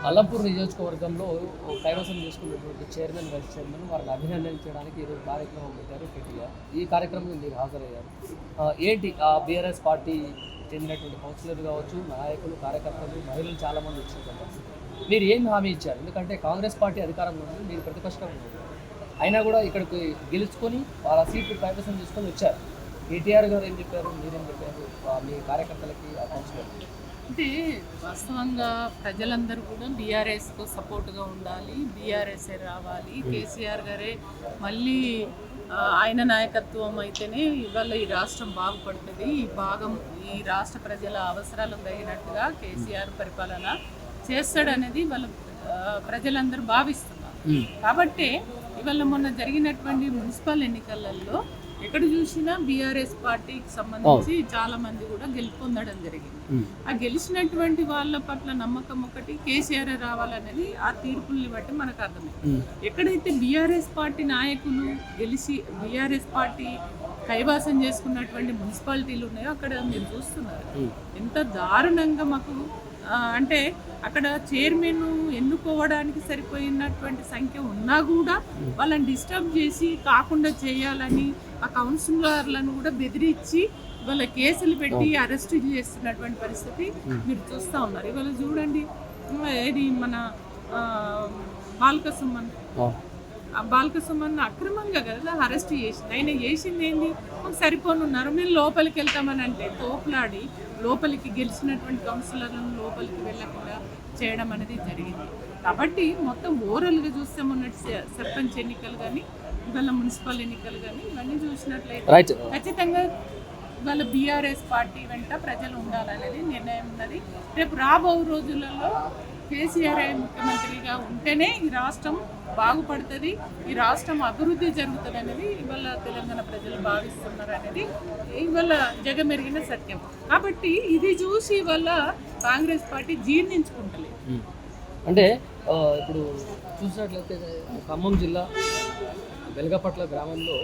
అల్లంపూర్ నియోజకవర్గంలో కైవసం చేసుకున్నటువంటి చైర్మన్ వైస్ చైర్మన్ వారిని అభినందించడానికి ఈరోజు కార్యక్రమం పెట్టారు కేటీఆర్. ఈ కార్యక్రమంలో మీరు హాజరయ్యారు. ఏంటి ఆ బీఆర్ఎస్ పార్టీ చెందినటువంటి కౌన్సిలర్లు కావచ్చు, నాయకులు, కార్యకర్తలు, మహిళలు చాలామంది వచ్చిన కదా, మీరు ఏం హామీ ఇచ్చారు? ఎందుకంటే కాంగ్రెస్ పార్టీ అధికారంలో ఉంది, మీరు ప్రతిపక్షంలో ఉన్నారు. అయినా కూడా ఇక్కడికి గెలుచుకొని వాళ్ళ సీట్లు కైవసం చేసుకొని వచ్చారు. కేటీఆర్ గారు ఏం చెప్పారు, మీరేం చెప్పారు మీ కార్యకర్తలకి, ఆ కౌన్సిలర్కి? అంటే వాస్తవంగా ప్రజలందరూ కూడా బీఆర్ఎస్కు సపోర్ట్గా ఉండాలి, బీఆర్ఎస్ఏ రావాలి, కేసీఆర్ గారే మళ్ళీ ఆయన నాయకత్వం అయితేనే ఇవాళ ఈ రాష్ట్రం బాగుపడుతుంది, ఈ రాష్ట్ర ప్రజల అవసరాలకు తగినట్టుగా కేసీఆర్ పరిపాలన చేస్తాడనేది వాళ్ళ ప్రజలందరూ భావిస్తున్నారు. కాబట్టి ఇవాళ మొన్న జరిగినటువంటి మున్సిపల్ ఎన్నికలలో ఎక్కడ చూసినా బీఆర్ఎస్ పార్టీకి సంబంధించి చాలా మంది కూడా గెలుపొందడం జరిగింది. ఆ గెలిచినటువంటి వాళ్ళ పట్ల నమ్మకం ఒకటి, కేసీఆర్ రావాలనేది ఆ తీర్పుల్ని బట్టి మనకు అర్థమైంది. ఎక్కడైతే బీఆర్ఎస్ పార్టీ నాయకులు గెలిచి బీఆర్ఎస్ పార్టీ కైవాసం చేసుకున్నటువంటి మున్సిపాలిటీలు ఉన్నాయో అక్కడ మీరు చూస్తున్నారు ఎంత దారుణంగా మాకు అంటే అక్కడ చైర్మన్ ఎన్నుకోవడానికి సరిపోయినటువంటి సంఖ్య ఉన్నా కూడా వాళ్ళని డిస్టర్బ్ చేసి కాకుండా చేయాలని ఆ కౌన్సిలర్లను కూడా బెదిరించి వాళ్ళ కేసులు పెట్టి అరెస్ట్ చేస్తున్నటువంటి పరిస్థితి మీరు చూస్తూ ఉన్నారు. ఇవాళ చూడండి, ఇది మన బాల్క సుమన్ అక్రమంగా కదా అరెస్ట్ చేసింది. ఆయన చేసింది ఏంటి, మాకు సరిపోనున్నారు, మేము లోపలికి వెళ్తామని అంటే తోపులాడి లోపలికి గెలిచినటువంటి కౌన్సిలర్లను లోపలికి వెళ్ళకుండా చేయడం అనేది జరిగింది. కాబట్టి మొత్తం ఓవరాల్గా చూస్తే మొన్నటి సర్పంచ్ ఎన్నికలు కానీ ఇవాళ మున్సిపల్ ఎన్నికలు కానీ ఇవన్నీ చూసినట్లయితే ఖచ్చితంగా ఇవాళ బీఆర్ఎస్ పార్టీ వెంట ప్రజలు ఉండాలనేది నిర్ణయం ఉన్నది. రేపు రాబో రోజులలో కేసీఆర్ ముఖ్యమంత్రిగా ఉంటేనే ఈ రాష్ట్రం బాగుపడుతుంది, ఈ రాష్ట్రం అభివృద్ధి జరుగుతుంది అనేది ఇవాళ తెలంగాణ ప్రజలు భావిస్తున్నారు అనేది ఇవాళ జగమెరిగిన సత్యం. కాబట్టి ఇది చూసి ఇవాళ కాంగ్రెస్ పార్టీ జీర్ణించుకుంటలేదు. అంటే ఇప్పుడు చూసినట్లయితే ఖమ్మం జిల్లా వెలగపట్ల గ్రామంలో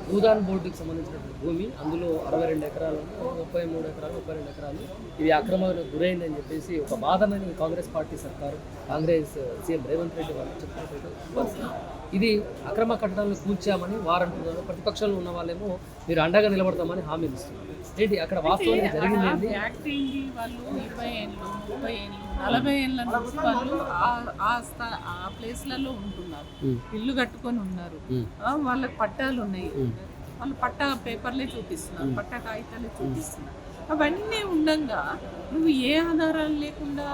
భూదాన్ బోర్డుకి సంబంధించినటువంటి భూమి, అందులో 62 ఎకరాలు, 33 ఎకరాలు, 32 ఎకరాలు ఇవి అక్రమాలకు గురైందని చెప్పేసి ఒక బాధనని కాంగ్రెస్ పార్టీ సర్కారు, కాంగ్రెస్ సీఎం రేవంత్ రెడ్డి వాళ్ళు చెప్తున్నట్టు ఇది అక్రమ కట్టడాలను కూల్చామని వారంటున్నారు. ప్రతిపక్షంలో ఉన్న వాళ్ళేమో మీరు అండగా నిలబడతామని హామీలు ఇస్తున్నారు. ఏంటి అక్కడ వాస్తవానికి జరిగింది? వాళ్ళు 20 ఏళ్ళు, 30 ఏళ్ళు, 40 ఏళ్ళ నుంచి వాళ్ళు ఆ ప్లేస్లలో ఉంటున్నారు, ఇల్లు కట్టుకొని ఉన్నారు, వాళ్ళకి పట్టాలు ఉన్నాయి, వాళ్ళు పట్టా పేపర్లే చూపిస్తున్నారు, పట్టా కాగితాలే చూపిస్తున్నారు. అవన్నీ ఉండగా నువ్వు ఏ ఆధారాలు లేకుండా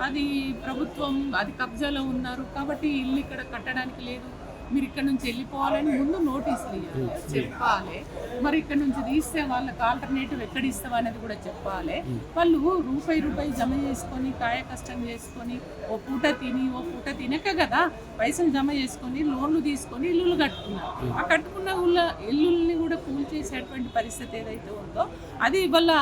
అది ప్రభుత్వం అది కబ్జాలో ఉన్నారు కాబట్టి ఇల్లు ఇక్కడ కట్టడానికి లేదు, మీరు ఇక్కడ నుంచి వెళ్ళిపోవాలని ముందు నోటీసులు ఇవ్వాలి, చెప్పాలి. మరి ఇక్కడ నుంచి తీస్తే వాళ్ళకి ఆల్టర్నేటివ్ ఎక్కడ ఇస్తావు అనేది కూడా చెప్పాలి. వాళ్ళు రూపాయి జమ చేసుకొని కాయ కష్టం చేసుకొని ఓ పూట తిని ఓ పూట తినక కదా పైసలు జమ చేసుకొని లోన్లు తీసుకొని ఇల్లులు కట్టుకున్నారు. ఆ కట్టుకున్న ఇల్లుల్ని కూడా కూల్చేసేటువంటి పరిస్థితి ఏదైతే ఉందో అది ఇవాళ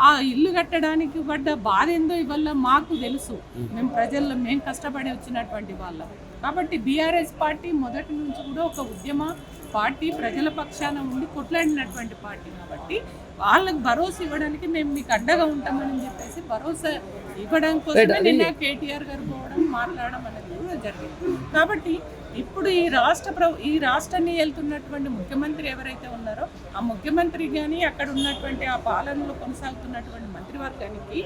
ఆ ఇల్లు కట్టడానికి పడ్డ బాధ ఏందో ఇవాళ మాకు తెలుసు. మేము కష్టపడి వచ్చినటువంటి వాళ్ళం. కాబట్టి బీఆర్ఎస్ పార్టీ మొదటి నుంచి కూడా ఒక ఉద్యమ పార్టీ, ప్రజల పక్షాన ఉండి కొట్లాడినటువంటి పార్టీ. కాబట్టి వాళ్ళకి భరోసా ఇవ్వడానికి మేము మీకు అడ్డగా ఉంటామని చెప్పేసి భరోసా ఇవ్వడం కోసమే నిన్న కేటీఆర్ గారు పోవడం, మాట్లాడడం అనేది కూడా జరిగింది. కాబట్టి ఇప్పుడు ఈ రాష్ట్రాన్ని వెళ్తున్నటువంటి ముఖ్యమంత్రి ఎవరైతే ఉన్నారో ఆ ముఖ్యమంత్రి కానీ అక్కడ ఉన్నటువంటి ఆ పాలనలో కొనసాగుతున్నటువంటి మంత్రివర్గానికి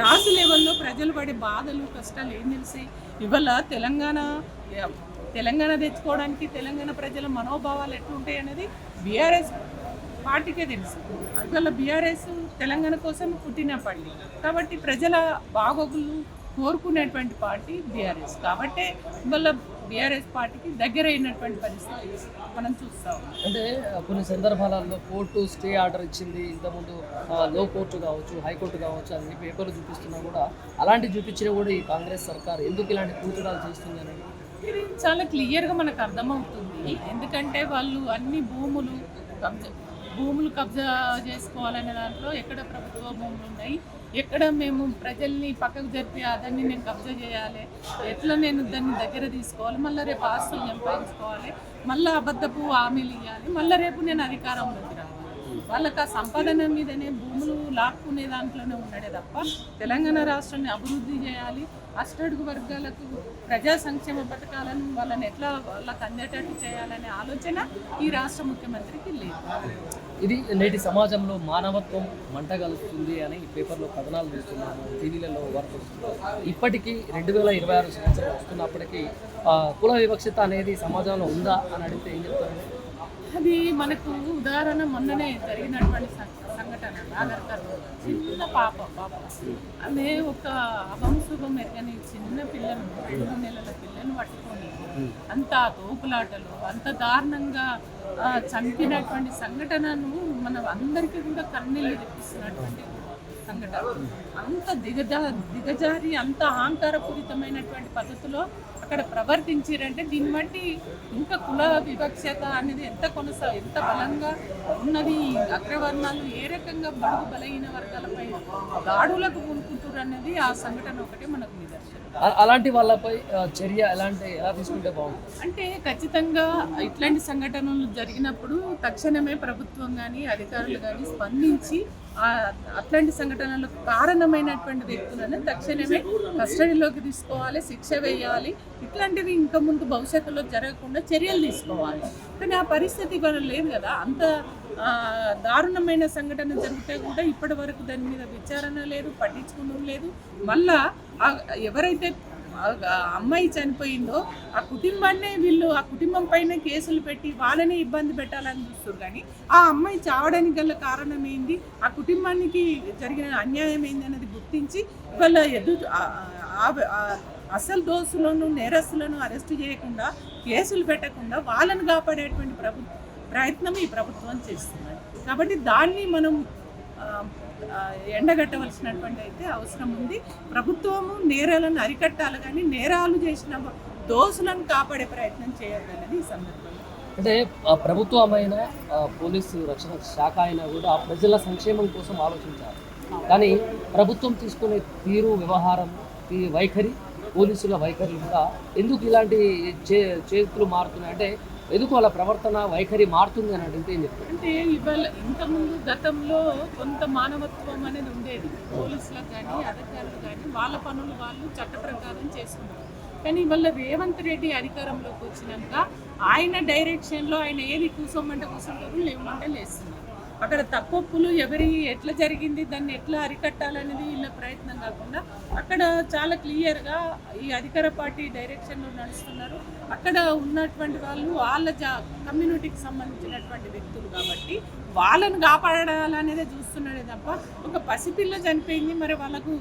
రాష్ట్ర లెవెల్లో ప్రజలు పడే బాధలు, కష్టాలు ఏం తెలిసి ఇవాళ తెలంగాణ తెచ్చుకోవడానికి తెలంగాణ ప్రజల మనోభావాలు ఎట్లుంటాయి అనేది బీఆర్ఎస్ పార్టీకే తెలుసు. ఇవాళ బీఆర్ఎస్ తెలంగాణ కోసం పుట్టిన పార్టీ కాబట్టి ప్రజల బాగోగులు కోరుకునేటువంటి పార్టీ బీఆర్ఎస్. కాబట్టి ఇవాళ బీఆర్ఎస్ పార్టీకి దగ్గర అయినటువంటి పరిస్థితి మనం చూస్తాం. అంటే కొన్ని సందర్భాలలో కోర్టు స్టే ఆర్డర్ ఇచ్చింది, ఇంతకుముందు లో కోర్టు కావచ్చు, హైకోర్టు కావచ్చు, అన్ని పేపర్లు చూపిస్తున్నా కూడా అలాంటి చూపించినా కూడా ఈ కాంగ్రెస్ సర్కార్ ఎందుకు ఇలాంటి కూతురాలు చేస్తుంది అనేది ఇది చాలా క్లియర్గా మనకు అర్థమవుతుంది. ఎందుకంటే వాళ్ళు అన్ని భూములు కబ్జా చేసుకోవాలనే దాంట్లో ఎక్కడ ప్రభుత్వ భూములు ఉన్నాయి, ఎక్కడ మేము ప్రజల్ని పక్కకు జరిపి దాన్ని నేను కబ్జా చేయాలి, ఎట్లా నేను దాన్ని దగ్గర తీసుకోవాలి, మళ్ళీ రేపు ఆస్తులు సంపాదించుకోవాలి, మళ్ళీ అబద్ధపు హామీలు ఇవ్వాలి, మళ్ళీ రేపు నేను అధికారంలోకి రావాలి. వాళ్ళకి ఆ సంపాదన మీదనే భూములు లాక్కునే దాంట్లోనే ఉన్నాడే తప్ప తెలంగాణ రాష్ట్రాన్ని అభివృద్ధి చేయాలి, అష్టడుగు వర్గాలకు ప్రజా సంక్షేమ పథకాలను వాళ్ళని ఎట్లా వాళ్ళకి అందేటట్టు చేయాలనే ఆలోచన ఈ రాష్ట్ర ముఖ్యమంత్రికి లేదు. ఇది నేటి సమాజంలో మానవత్వం మంటగలుస్తుంది అని పేపర్లో కథనాలు చూస్తున్నాము, టీవీలలో వార్త వస్తున్నారు. ఇప్పటికీ 2026 సంవత్సరం వస్తున్నప్పటికీ కుల వివక్షత అనేది సమాజంలో ఉందా అని అడిగితే ఏం చెప్తారు? అది మనకు ఉదాహరణ మొన్ననే జరిగినటువంటి సంఘటన నాగర్కర్నూలు. చిన్న పాప ఆమె ఒక అభంశుభం ఎరగని చిన్న పిల్లను 2 నెలల పిల్లను పట్టుకొని అంత తోపులాటలు అంత దారుణంగా చంపినటువంటి సంఘటనను మనం అందరికీ కూడా కన్నీళ్ళు తెప్పిస్తున్నటువంటి సంఘటన. అంత దిగజారి అంత అహంకారపూరితమైనటువంటి పద్ధతిలో అక్కడ ప్రవర్తించారంటే దీన్ని బట్టి ఇంకా కుల వివక్షత అనేది ఎంత బలంగా ఉన్నది, అగ్రవర్ణాలు ఏ రకంగా బడుగు బలహీన వర్గాలపై దాడులకు పూనుకుంటారు అనేది ఆ సంఘటన ఒకటే మనకు నిదర్శనం. అలాంటి వాళ్ళపై చర్య ఎలా తీసుకుంటే బాగుంటుంది అంటే ఖచ్చితంగా ఇట్లాంటి సంఘటనలు జరిగినప్పుడు తక్షణమే ప్రభుత్వం కానీ అధికారులు కానీ స్పందించి అట్లాంటి సంఘటనలకు కారణమైనటువంటి వ్యక్తులను తక్షణమే కస్టడీలోకి తీసుకోవాలి, శిక్ష వేయాలి. ఇట్లాంటివి ఇంకా ముందు భవిష్యత్తులో జరగకుండా చర్యలు తీసుకోవాలి. కానీ ఆ పరిస్థితి ఇవాళ లేదు కదా. అంత దారుణమైన సంఘటన జరిగితే కూడా ఇప్పటి వరకు దాని మీద విచారణ లేదు, పట్టించుకోవడం లేదు. మళ్ళా ఎవరైతే అమ్మాయి చనిపోయిందో ఆ కుటుంబాన్నే వీళ్ళు ఆ కుటుంబం పైన కేసులు పెట్టి వాళ్ళని ఇబ్బంది పెట్టాలని చూస్తారు. కానీ ఆ అమ్మాయి చావడానికి గల కారణం ఏంది, ఆ కుటుంబానికి జరిగిన అన్యాయం ఏంది అనేది గుర్తించి వాళ్ళ అసలు దోషులను నేరస్తులను అరెస్ట్ చేయకుండా కేసులు పెట్టకుండా వాళ్ళని కాపాడేటువంటి ప్రయత్నం ఈ ప్రభుత్వం చేస్తున్నారు. కాబట్టి దాన్ని మనం ఎండగట్టవలసినటువంటి అయితే అవసరం ఉంది. ప్రభుత్వము నేరాలను అరికట్టాలి, కానీ నేరాలు చేసిన దోషులను కాపాడే ప్రయత్నం చేయాలనేది ఈ సందర్భంగా. అంటే ప్రభుత్వమైన పోలీసు రక్షణ శాఖ అయినా కూడా ప్రజల సంక్షేమం కోసం ఆలోచించాలి. కానీ ప్రభుత్వం తీసుకునే తీరు, వ్యవహారం, వైఖరి, పోలీసుల వైఖరి కూడా ఎందుకు ఇలాంటి చేతులు మారుతున్నాయి అంటే ఎందుకు వాళ్ళ ప్రవర్తన వైఖరి మారుతుంది అని అడిగితే ఏం చెప్తారు? అంటే ఇవాళ ఇంతకుముందు గతంలో కొంత మానవత్వం అనేది ఉండేది. పోలీసులకు కానీ అధికారులు కానీ వాళ్ళ పనులు వాళ్ళు చట్ట ప్రకారం చేసుకున్నారు. కానీ ఇవాళ రేవంత్ రెడ్డి అధికారంలోకి వచ్చినాక ఆయన డైరెక్షన్లో ఆయన ఏది కూసోమంటే కూర్చుంటారు, లేవమంటే లేస్తున్నారు. అక్కడ తప్పొప్పులు ఎట్లా జరిగింది, దాన్ని ఎట్లా అరికట్టాలనేది వీళ్ళ ప్రయత్నం కాకుండా అక్కడ చాలా క్లియర్గా ఈ అధికార పార్టీ డైరెక్షన్లో నడుస్తున్నారు. అక్కడ ఉన్నటువంటి వాళ్ళు వాళ్ళ కమ్యూనిటీకి సంబంధించినటువంటి వ్యక్తులు కాబట్టి వాళ్ళను కాపాడాలనేదే చూస్తున్నాడే తప్ప ఒక పసిపిల్ల చనిపోయింది, మరి వాళ్ళకు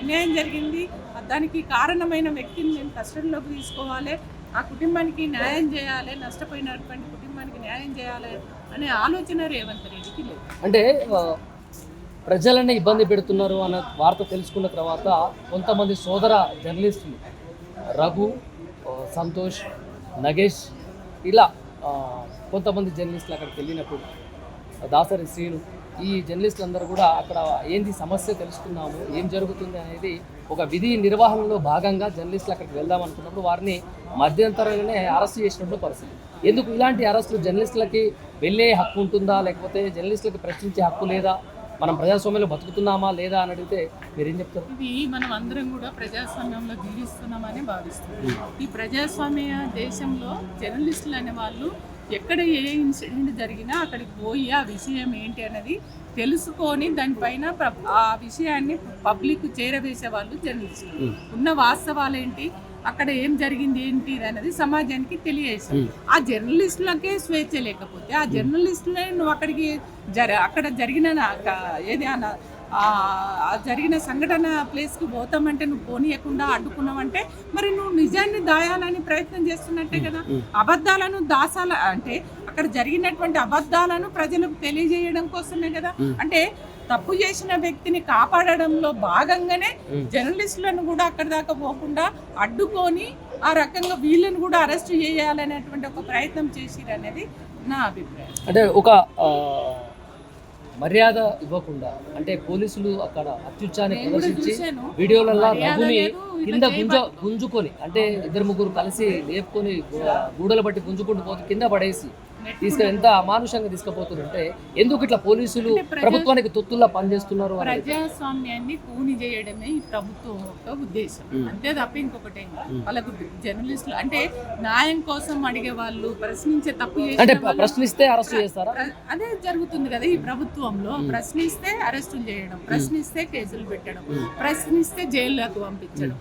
అన్యాయం జరిగింది, దానికి కారణమైన వ్యక్తిని మేము కస్టడీలోకి తీసుకోవాలి, ఆ కుటుంబానికి న్యాయం చేయాలి, నష్టపోయినటువంటి కుటుంబానికి న్యాయం చేయాలి అనే ఆలోచన రేవంత్ రెడ్డికి లేదు. అంటే ప్రజలనే ఇబ్బంది పెడుతున్నారు అన్న వార్త తెలుసుకున్న తర్వాత కొంతమంది సోదర జర్నలిస్టులు రఘు, సంతోష్, నగేష్ ఇలా కొంతమంది జర్నలిస్టులు అక్కడికి వెళ్ళినప్పుడు దాసరి శ్రీను ఈ జర్నలిస్టులు అందరూ కూడా అక్కడ ఏంది సమస్య తెలుసుకున్నాము, ఏం జరుగుతుంది అనేది ఒక విధి నిర్వహణలో భాగంగా జర్నలిస్టులు అక్కడికి వెళ్దాం అనుకున్నప్పుడు వారిని మధ్యంతరంగానే అరెస్ట్ చేసినప్పుడు పరిస్థితి. ఎందుకు ఇలాంటి అరెస్టులు? జర్నలిస్టులకి వెళ్ళే హక్కు ఉంటుందా, లేకపోతే జర్నలిస్టులకి ప్రశ్నించే హక్కు లేదా, మనం ప్రజాస్వామ్యంలో బతుకుతున్నామా లేదా అని అడిగితే మీరేం చెప్తారు? ఇది మనం అందరం కూడా ప్రజాస్వామ్యంలో జీవిస్తున్నామని భావిస్తున్నాం. ఈ ప్రజాస్వామ్య దేశంలో జర్నలిస్టులు అనే వాళ్ళు ఎక్కడ ఏ ఇన్సిడెంట్ జరిగినా అక్కడికి పోయి ఆ విషయం ఏంటి అనేది తెలుసుకొని దానిపైన ఆ విషయాన్ని పబ్లిక్ చేరవేసే వాళ్ళు జర్నలిస్టులు. ఉన్న వాస్తవాలు ఏంటి, అక్కడ ఏం జరిగింది ఏంటి అనేది సమాజానికి తెలియజేసి ఆ జర్నలిస్టులకే స్వేచ్ఛ లేకపోతే ఆ జర్నలిస్టులే నువ్వు అక్కడ జరిగిన ఏది జరిగిన సంఘటన ప్లేస్కి పోతామంటే నువ్వు పోనీయకుండా అడ్డుకున్నావంటే మరి నువ్వు నిజాన్ని దాయాలని ప్రయత్నం చేస్తున్నట్టే కదా. అబద్ధాలను దాసాల అంటే అక్కడ జరిగినటువంటి అబద్ధాలను ప్రజలకు తెలియజేయడం కోసమే కదా. అంటే తప్పు చేసిన వ్యక్తిని కాపాడడంలో భాగంగానే జర్నలిస్టులను కూడా అక్కడి దాకా పోకుండా అడ్డుకొని ఆ రకంగా వీళ్ళని కూడా అరెస్ట్ చేయాలనేటువంటి ఒక ప్రయత్నం చేసిరనేది నా అభిప్రాయం. అంటే ఒక మర్యాద ఇవ్వకుండా అంటే పోలీసులు అక్కడ అత్యుచ్చాన్ని ప్రదర్శించి వీడియోలలో రఘుని కింద గుంజుకొని అంటే 2-3 కలిసి లేపుకొని గూడలు బట్టి గుంజుకుంటూ పోతే కింద పడేసి తీసుకొని ఎంత అమానుషంగా తీసుకుపోతుందంటే ఎందుకు ఇట్లా పోలీసులు ప్రభుత్వానికి తొత్తుల్లా పనిచేస్తున్నారు అని. ప్రజాస్వామ్యాన్ని కూని చేయడమే ఈ ప్రభుత్వం యొక్క ఉద్దేశం, అంతే తప్ప ఇంకొకటే. వాళ్ళకు జర్నలిస్టులు అంటే న్యాయం కోసం అడిగే వాళ్ళు, ప్రశ్నించే తప్పు అంటే చేసిన ప్రశ్నిస్తే అరెస్ట్ చేస్తారా? అదే జరుగుతుంది కదా ఈ ప్రభుత్వంలో. ప్రశ్నిస్తే అరెస్టులు చేయడం, ప్రశ్నిస్తే కేసులు పెట్టడం, ప్రశ్నిస్తే జైల్లోకి పంపించడం,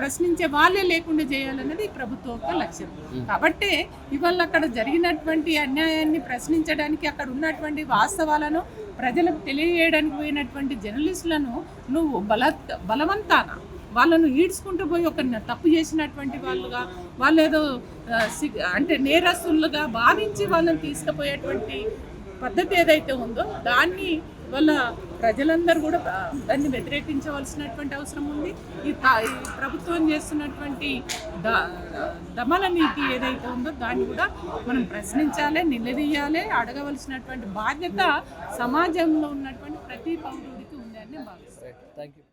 ప్రశ్నించే వాళ్ళే లేకుండా చేయాలన్నది ఈ ప్రభుత్వం యొక్క లక్ష్యం. కాబట్టి ఇవాళ అక్కడ జరిగినటువంటి అన్యాయాన్ని ప్రశ్నించడానికి, అక్కడ ఉన్నటువంటి వాస్తవాలను ప్రజలకు తెలియజేయడానికి పోయినటువంటి జర్నలిస్టులను నువ్వు బలవంతాన వాళ్ళను ఈడ్చుకుంటూ పోయి ఒక తప్పు చేసినటువంటి వాళ్ళుగా, వాళ్ళు ఏదో అంటే నేరస్తులుగా భావించి వాళ్ళని తీసుకుపోయేటువంటి పద్ధతి ఏదైతే ఉందో దాన్ని వాళ్ళ ప్రజలందరూ కూడా దాన్ని వ్యతిరేకించవలసినటువంటి అవసరం ఉంది. ఈ ప్రభుత్వం చేస్తున్నటువంటి దమన నీతి ఏదైతే ఉందో దాన్ని కూడా మనం ప్రశ్నించాలి, నిలదీయాలి. అడగవలసినటువంటి బాధ్యత సమాజంలో ఉన్నటువంటి ప్రతి పౌరుడికి ఉంది అని భావిస్తాను. Thank you.